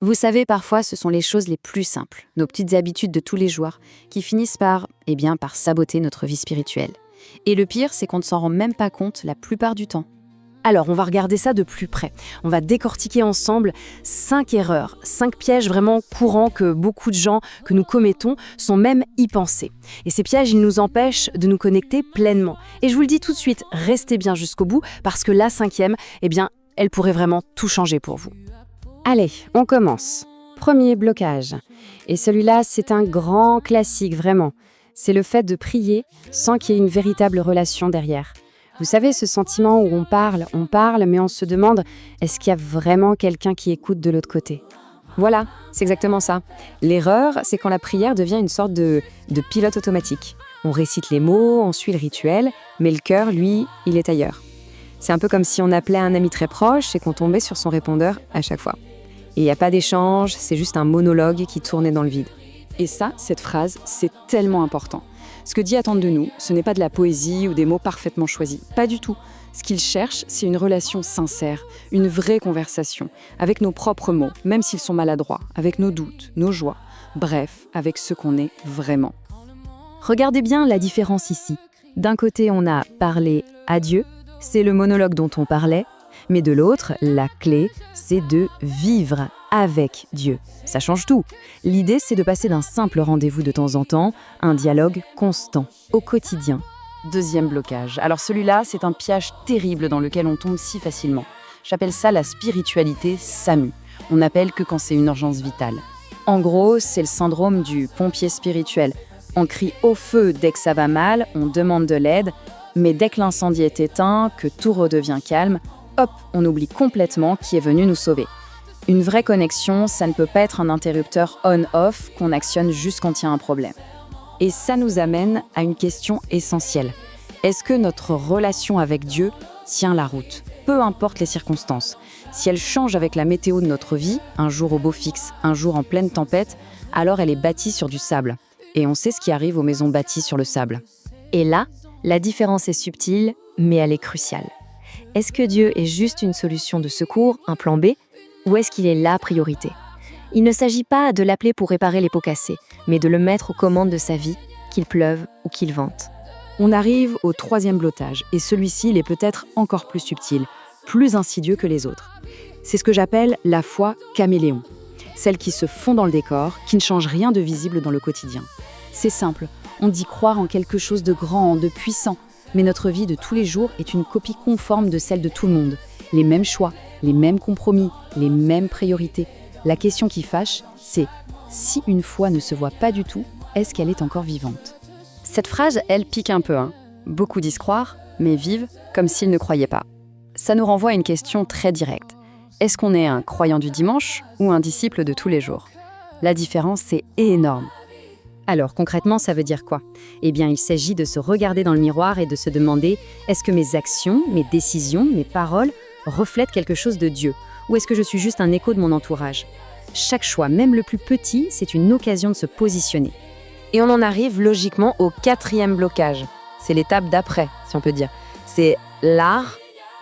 Vous savez, parfois, ce sont les choses les plus simples, nos petites habitudes de tous les jours, qui finissent par saboter notre vie spirituelle. Et le pire, c'est qu'on ne s'en rend même pas compte la plupart du temps. Alors, on va regarder ça de plus près. On va décortiquer ensemble 5 erreurs, 5 pièges vraiment courants que beaucoup de gens que nous commettons sans même y penser. Et ces pièges, ils nous empêchent de nous connecter pleinement. Et je vous le dis tout de suite, restez bien jusqu'au bout parce que la 5e, elle pourrait vraiment tout changer pour vous. Allez, on commence. Premier blocage. Et celui-là, c'est un grand classique, vraiment. C'est le fait de prier sans qu'il y ait une véritable relation derrière. Vous savez, ce sentiment où on parle, mais on se demande, est-ce qu'il y a vraiment quelqu'un qui écoute de l'autre côté? Voilà, c'est exactement ça. L'erreur, c'est quand la prière devient une sorte de pilote automatique. On récite les mots, on suit le rituel, mais le cœur, lui, il est ailleurs. C'est un peu comme si on appelait un ami très proche et qu'on tombait sur son répondeur à chaque fois. Et il n'y a pas d'échange, c'est juste un monologue qui tournait dans le vide. Et ça, cette phrase, c'est tellement important. Ce que Dieu attend de nous, ce n'est pas de la poésie ou des mots parfaitement choisis. Pas du tout. Ce qu'il cherche, c'est une relation sincère, une vraie conversation, avec nos propres mots, même s'ils sont maladroits, avec nos doutes, nos joies, bref, avec ce qu'on est vraiment. Regardez bien la différence ici. D'un côté, on a parlé à Dieu, c'est le monologue dont on parlait, mais de l'autre, la clé, c'est de vivre avec Dieu. Ça change tout. L'idée, c'est de passer d'un simple rendez-vous de temps en temps, un dialogue constant, au quotidien. Deuxième blocage. Alors celui-là, c'est un piège terrible dans lequel on tombe si facilement. J'appelle ça la spiritualité SAMU. On n'appelle que quand c'est une urgence vitale. En gros, c'est le syndrome du pompier spirituel. On crie au feu dès que ça va mal, on demande de l'aide, mais dès que l'incendie est éteint, que tout redevient calme, hop, on oublie complètement qui est venu nous sauver. Une vraie connexion, ça ne peut pas être un interrupteur on-off qu'on actionne juste quand il y a un problème. Et ça nous amène à une question essentielle. Est-ce que notre relation avec Dieu tient la route? Peu importe les circonstances. Si elle change avec la météo de notre vie, un jour au beau fixe, un jour en pleine tempête, alors elle est bâtie sur du sable. Et on sait ce qui arrive aux maisons bâties sur le sable. Et là, la différence est subtile, mais elle est cruciale. Est-ce que Dieu est juste une solution de secours, un plan B, ou est-ce qu'il est la priorité? Il ne s'agit pas de l'appeler pour réparer les pots cassés, mais de le mettre aux commandes de sa vie, qu'il pleuve ou qu'il vente. On arrive au troisième blocage, et celui-ci, il est peut-être encore plus subtil, plus insidieux que les autres. C'est ce que j'appelle la foi caméléon, celle qui se fond dans le décor, qui ne change rien de visible dans le quotidien. C'est simple, on dit croire en quelque chose de grand, de puissant, mais notre vie de tous les jours est une copie conforme de celle de tout le monde. Les mêmes choix, les mêmes compromis, les mêmes priorités. La question qui fâche, c'est si une foi ne se voit pas du tout, est-ce qu'elle est encore vivante? Cette phrase, elle pique un peu. Beaucoup disent croire, mais vivent comme s'ils ne croyaient pas. Ça nous renvoie à une question très directe. Est-ce qu'on est un croyant du dimanche ou un disciple de tous les jours? La différence, c'est énorme. Alors concrètement, ça veut dire quoi? Il s'agit de se regarder dans le miroir et de se demander, est-ce que mes actions, mes décisions, mes paroles reflètent quelque chose de Dieu? Ou est-ce que je suis juste un écho de mon entourage? Chaque choix, même le plus petit, c'est une occasion de se positionner. Et on en arrive logiquement au 4e blocage. C'est l'étape d'après, si on peut dire. C'est l'art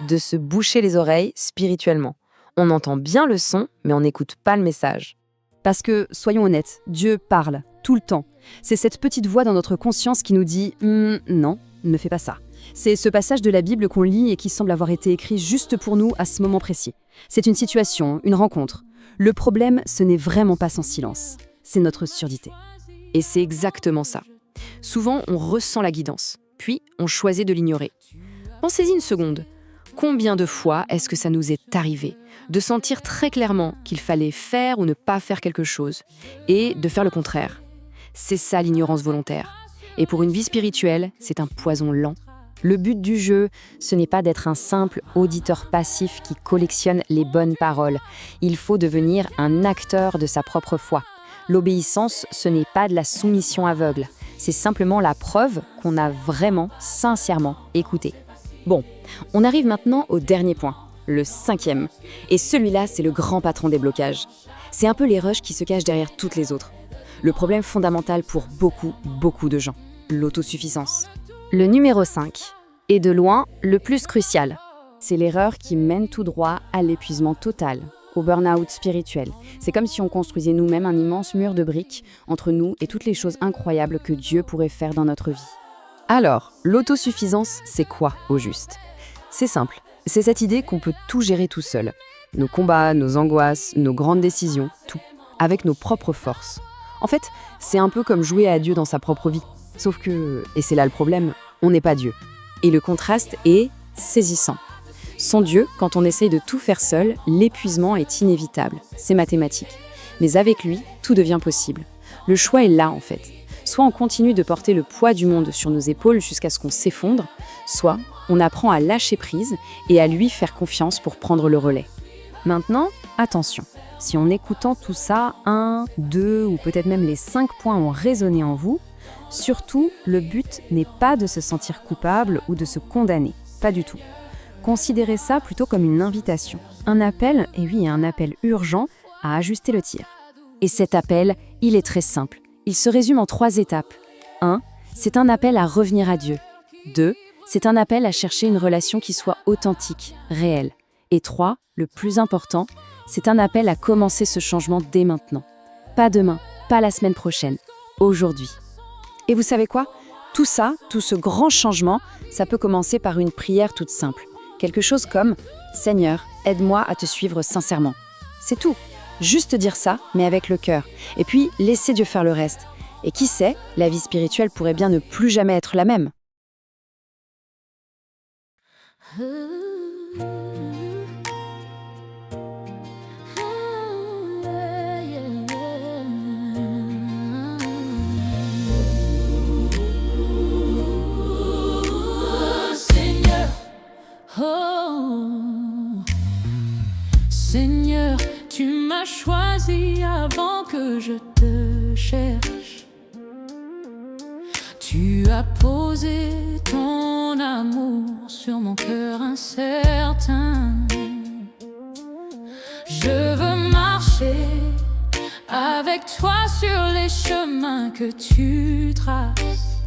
de se boucher les oreilles spirituellement. On entend bien le son, mais on n'écoute pas le message. Parce que, soyons honnêtes, Dieu parle tout le temps. C'est cette petite voix dans notre conscience qui nous dit « non, ne fais pas ça ». C'est ce passage de la Bible qu'on lit et qui semble avoir été écrit juste pour nous à ce moment précis. C'est une situation, une rencontre. Le problème, ce n'est vraiment pas son silence, c'est notre surdité. Et c'est exactement ça. Souvent, on ressent la guidance, puis on choisit de l'ignorer. Pensez-y une seconde. Combien de fois est-ce que ça nous est arrivé de sentir très clairement qu'il fallait faire ou ne pas faire quelque chose, et de faire le contraire? C'est ça l'ignorance volontaire. Et pour une vie spirituelle, c'est un poison lent. Le but du jeu, ce n'est pas d'être un simple auditeur passif qui collectionne les bonnes paroles. Il faut devenir un acteur de sa propre foi. L'obéissance, ce n'est pas de la soumission aveugle. C'est simplement la preuve qu'on a vraiment, sincèrement écouté. Bon, on arrive maintenant au dernier point, le 5e. Et celui-là, c'est le grand patron des blocages. C'est un peu les rushs qui se cachent derrière toutes les autres. Le problème fondamental pour beaucoup de gens, l'autosuffisance. Le numéro 5 est de loin le plus crucial. C'est l'erreur qui mène tout droit à l'épuisement total, au burn-out spirituel. C'est comme si on construisait nous-mêmes un immense mur de briques entre nous et toutes les choses incroyables que Dieu pourrait faire dans notre vie. Alors, l'autosuffisance, c'est quoi au juste? C'est simple, c'est cette idée qu'on peut tout gérer tout seul. Nos combats, nos angoisses, nos grandes décisions, tout, avec nos propres forces. En fait, c'est un peu comme jouer à Dieu dans sa propre vie. Sauf que, et c'est là le problème, on n'est pas Dieu. Et le contraste est saisissant. Sans Dieu, quand on essaye de tout faire seul, l'épuisement est inévitable, c'est mathématique. Mais avec lui, tout devient possible. Le choix est là en fait. Soit on continue de porter le poids du monde sur nos épaules jusqu'à ce qu'on s'effondre, soit on apprend à lâcher prise et à lui faire confiance pour prendre le relais. Maintenant, attention, si en écoutant tout ça, 1, 2 ou peut-être même les 5 points ont résonné en vous, surtout, le but n'est pas de se sentir coupable ou de se condamner, pas du tout. Considérez ça plutôt comme une invitation, un appel, et oui, un appel urgent à ajuster le tir. Et cet appel, il est très simple. Il se résume en 3 étapes. 1. C'est un appel à revenir à Dieu. 2. C'est un appel à chercher une relation qui soit authentique, réelle. Et 3. Le plus important, c'est un appel à commencer ce changement dès maintenant. Pas demain, pas la semaine prochaine, aujourd'hui. Et vous savez quoi? Tout ça, tout ce grand changement, ça peut commencer par une prière toute simple. Quelque chose comme « Seigneur, aide-moi à te suivre sincèrement ». C'est tout. Juste dire ça, mais avec le cœur. Et puis, laisser Dieu faire le reste. Et qui sait, la vie spirituelle pourrait bien ne plus jamais être la même. Seigneur, tu m'as choisi avant que je te cherche. Tu as posé ton amour sur mon cœur incertain. Je veux marcher avec toi sur les chemins que tu traces.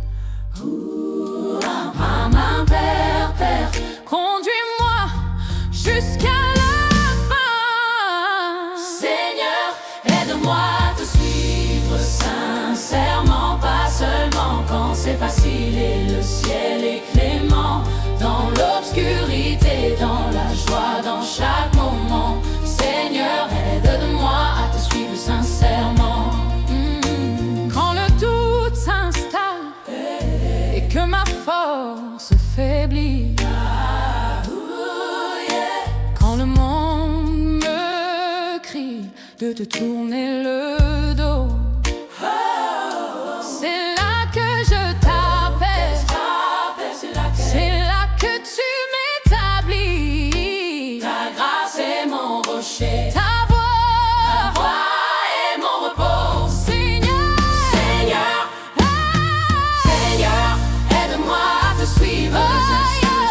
Ma main, Père, Père, conduis-moi jusqu'à la fin. Seigneur, aide-moi à te suivre sincèrement, pas seulement quand c'est facile et le ciel est clément. Dans l'obscurité, dans la joie, dans chaque moment. Seigneur, aide-moi à te suivre sincèrement. Quand le doute s'installe et que ma force faiblit, quand le monde me crie de te tourner le dos, c'est là que je t'appelle, c'est là que tu m'établis. Ta grâce est mon rocher, ta voix est mon repos. Seigneur, aide-moi à te suivre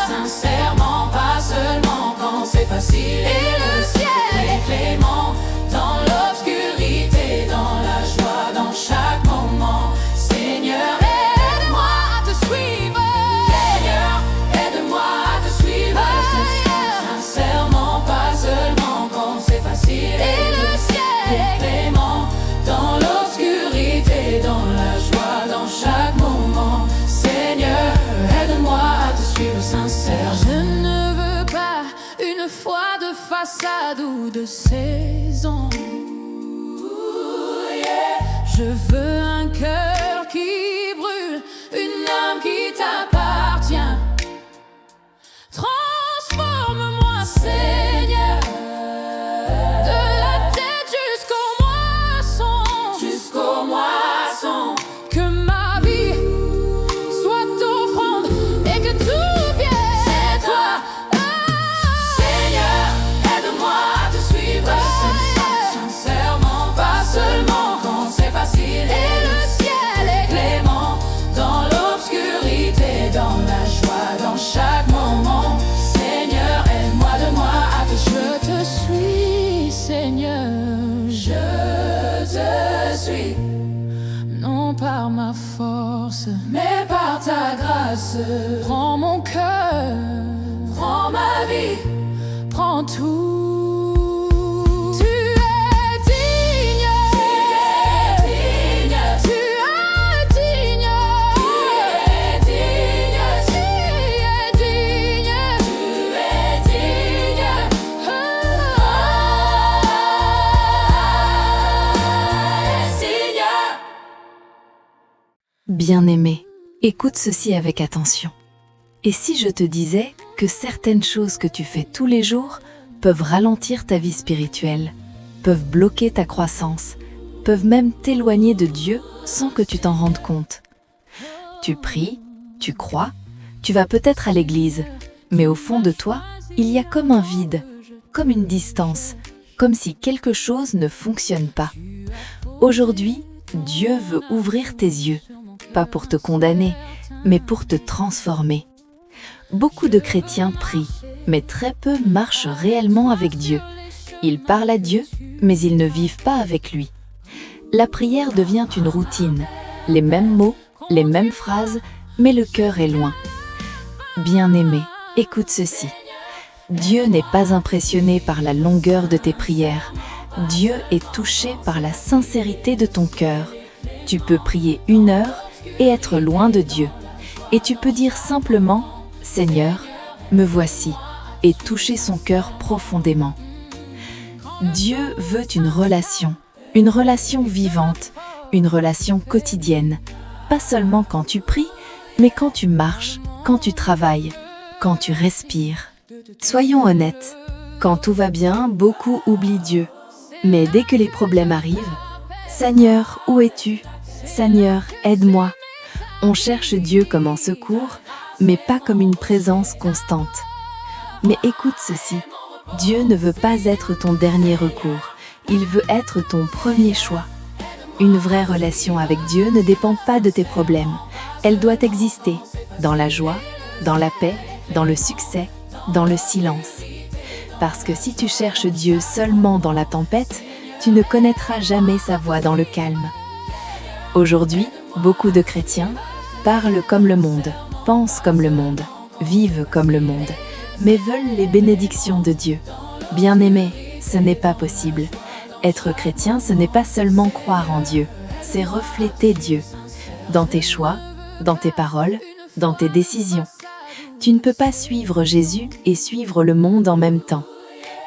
sincèrement, pas seulement quand c'est facile et le ciel est clément. Dans l'obscurité, dans la joie, dans chaque moment. Seigneur, aide-moi à te suivre. Seigneur, aide-moi à te suivre sincèrement, pas seulement quand c'est facile et le ciel est clément. Dans l'obscurité, dans la joie, dans chaque moment. Seigneur, aide-moi à te suivre sincère. Je ne veux pas une foi de façade ou de saison. Je veux un cœur qui brûle, une âme qui t'appartient. Transforme-moi, Seigneur, de la tête jusqu'aux moissons. Que ma vie soit offrande et que tout vienne de toi. Seigneur, aide-moi à te suivre sincèrement, pas seulement quand c'est facile et le ciel est clément. Dans l'obscurité, dans la joie, dans chaque moment. Seigneur, aide-moi de moi à te suivre. Je te suis, Seigneur, je te suis. Non par ma force, mais par ta grâce. Prends mon cœur, prends ma vie, prends tout. Bien-aimé, écoute ceci avec attention. Et si je te disais que certaines choses que tu fais tous les jours peuvent ralentir ta vie spirituelle, peuvent bloquer ta croissance, peuvent même t'éloigner de Dieu sans que tu t'en rendes compte. Tu pries, tu crois, tu vas peut-être à l'église, mais au fond de toi, il y a comme un vide, comme une distance, comme si quelque chose ne fonctionne pas. Aujourd'hui, Dieu veut ouvrir tes yeux, pas pour te condamner, mais pour te transformer. Beaucoup de chrétiens prient, mais très peu marchent réellement avec Dieu. Ils parlent à Dieu, mais ils ne vivent pas avec lui. La prière devient une routine, les mêmes mots, les mêmes phrases, mais le cœur est loin. Bien-aimé, écoute ceci. Dieu n'est pas impressionné par la longueur de tes prières. Dieu est touché par la sincérité de ton cœur. Tu peux prier 1 heure et être loin de Dieu. Et tu peux dire simplement « Seigneur, me voici » et toucher son cœur profondément. Dieu veut une relation vivante, une relation quotidienne. Pas seulement quand tu pries, mais quand tu marches, quand tu travailles, quand tu respires. Soyons honnêtes, quand tout va bien, beaucoup oublient Dieu. Mais dès que les problèmes arrivent, « Seigneur, où es-tu ? Seigneur, aide-moi » On cherche Dieu comme un secours, mais pas comme une présence constante. Mais écoute ceci, Dieu ne veut pas être ton dernier recours, il veut être ton premier choix. Une vraie relation avec Dieu ne dépend pas de tes problèmes. Elle doit exister dans la joie, dans la paix, dans le succès, dans le silence. Parce que si tu cherches Dieu seulement dans la tempête, tu ne connaîtras jamais sa voix dans le calme. Aujourd'hui, beaucoup de chrétiens parlent comme le monde, pensent comme le monde, vivent comme le monde, mais veulent les bénédictions de Dieu. Bien-aimé, ce n'est pas possible. Être chrétien, ce n'est pas seulement croire en Dieu, c'est refléter Dieu. Dans tes choix, dans tes paroles, dans tes décisions. Tu ne peux pas suivre Jésus et suivre le monde en même temps.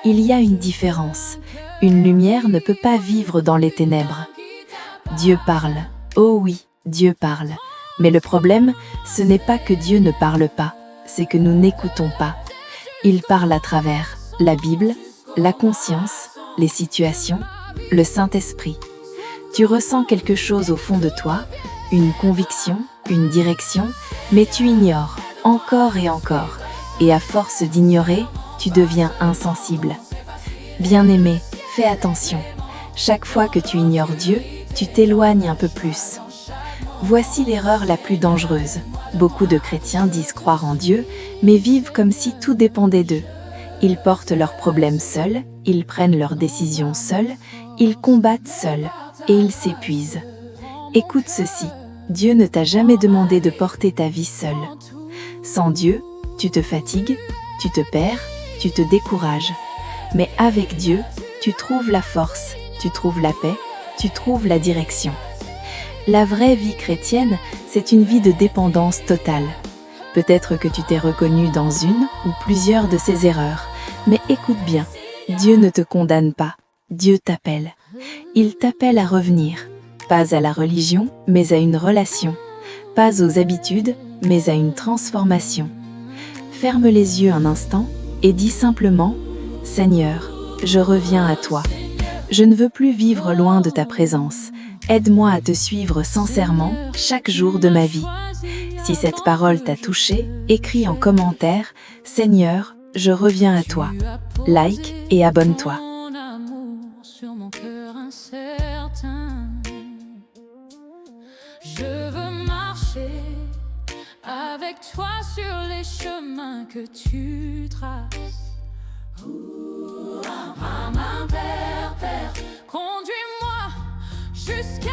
Il y a une différence. Une lumière ne peut pas vivre dans les ténèbres. Dieu parle. Oh oui, Dieu parle. Mais le problème, ce n'est pas que Dieu ne parle pas, c'est que nous n'écoutons pas. Il parle à travers la Bible, la conscience, les situations, le Saint-Esprit. Tu ressens quelque chose au fond de toi, une conviction, une direction, mais tu ignores, encore et encore, et à force d'ignorer, tu deviens insensible. Bien-aimé, fais attention. Chaque fois que tu ignores Dieu, tu t'éloignes un peu plus. Voici l'erreur la plus dangereuse. Beaucoup de chrétiens disent croire en Dieu, mais vivent comme si tout dépendait d'eux. Ils portent leurs problèmes seuls, ils prennent leurs décisions seuls, ils combattent seuls, et ils s'épuisent. Écoute ceci, Dieu ne t'a jamais demandé de porter ta vie seul. Sans Dieu, tu te fatigues, tu te perds, tu te décourages. Mais avec Dieu, tu trouves la force, tu trouves la paix, tu trouves la direction. La vraie vie chrétienne, c'est une vie de dépendance totale. Peut-être que tu t'es reconnu dans une ou plusieurs de ces erreurs, mais écoute bien, Dieu ne te condamne pas, Dieu t'appelle. Il t'appelle à revenir, pas à la religion, mais à une relation, pas aux habitudes, mais à une transformation. Ferme les yeux un instant et dis simplement « Seigneur, je reviens à toi. Je ne veux plus vivre loin de ta présence. Aide-moi à te suivre sincèrement chaque jour de ma vie. » Si cette parole t'a touché, écris en commentaire « Seigneur, je reviens à toi ». Like et abonne-toi. Mon amour sur mon cœur incertain. Je veux marcher avec toi sur les chemins que tu traces. Ma main, Père, conduis-moi jusqu'à